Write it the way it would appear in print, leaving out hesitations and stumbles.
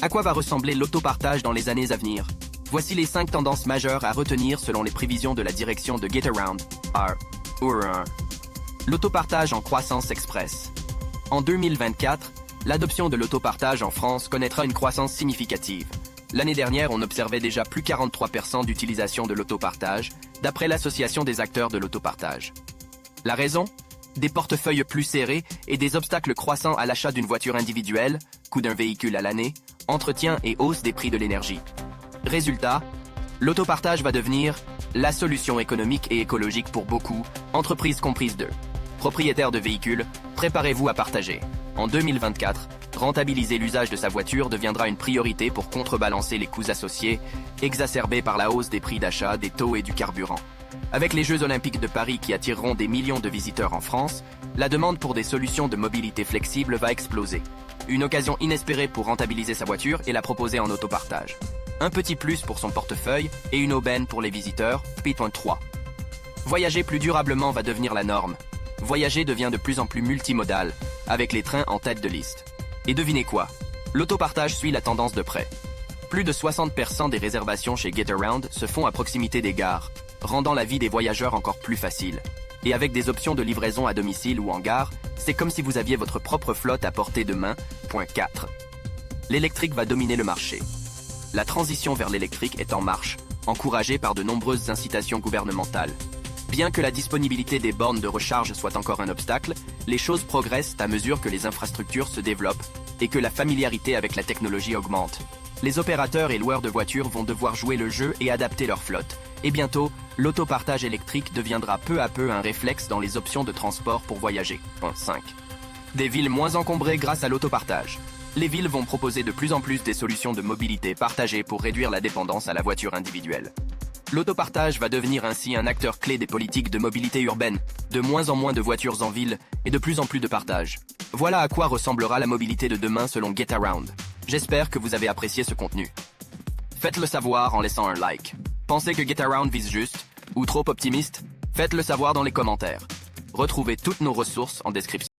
À quoi va ressembler l'autopartage dans les années à venir? Voici les 5 tendances majeures à retenir selon les prévisions de la direction de Getaround, R. L'autopartage en croissance express. En 2024, l'adoption de l'autopartage en France connaîtra une croissance significative. L'année dernière, on observait déjà plus 43% d'utilisation de l'autopartage, d'après l'Association des acteurs de l'autopartage. La raison? Des portefeuilles plus serrés et des obstacles croissants à l'achat d'une voiture individuelle, coût d'un véhicule à l'année, entretien et hausse des prix de l'énergie. Résultat, l'autopartage va devenir la solution économique et écologique pour beaucoup, entreprises comprises d'eux. Propriétaires de véhicules, préparez-vous à partager. En 2024, rentabiliser l'usage de sa voiture deviendra une priorité pour contrebalancer les coûts associés, exacerbés par la hausse des prix d'achat, des taux et du carburant. Avec les Jeux Olympiques de Paris qui attireront des millions de visiteurs en France, la demande pour des solutions de mobilité flexible va exploser. Une occasion inespérée pour rentabiliser sa voiture et la proposer en autopartage. Un petit plus pour son portefeuille et une aubaine pour les visiteurs, P.3. Voyager plus durablement va devenir la norme. Voyager devient de plus en plus multimodal, avec les trains en tête de liste. Et devinez quoi? L'autopartage suit la tendance de près. Plus de 60% des réservations chez Getaround se font à proximité des gares, rendant la vie des voyageurs encore plus facile. Et avec des options de livraison à domicile ou en gare, c'est comme si vous aviez votre propre flotte à portée de main. Point 4. L'électrique va dominer le marché. La transition vers l'électrique est en marche, encouragée par de nombreuses incitations gouvernementales. Bien que la disponibilité des bornes de recharge soit encore un obstacle, les choses progressent à mesure que les infrastructures se développent et que la familiarité avec la technologie augmente. Les opérateurs et loueurs de voitures vont devoir jouer le jeu et adapter leur flotte. Et bientôt, l'autopartage électrique deviendra peu à peu un réflexe dans les options de transport pour voyager. 5. Des villes moins encombrées grâce à l'autopartage. Les villes vont proposer de plus en plus des solutions de mobilité partagée pour réduire la dépendance à la voiture individuelle. L'autopartage va devenir ainsi un acteur clé des politiques de mobilité urbaine, de moins en moins de voitures en ville et de plus en plus de partage. Voilà à quoi ressemblera la mobilité de demain selon Getaround. J'espère que vous avez apprécié ce contenu. Faites-le savoir en laissant un like. Pensez que Getaround vise juste, ou trop optimiste? Faites-le savoir dans les commentaires. Retrouvez toutes nos ressources en description.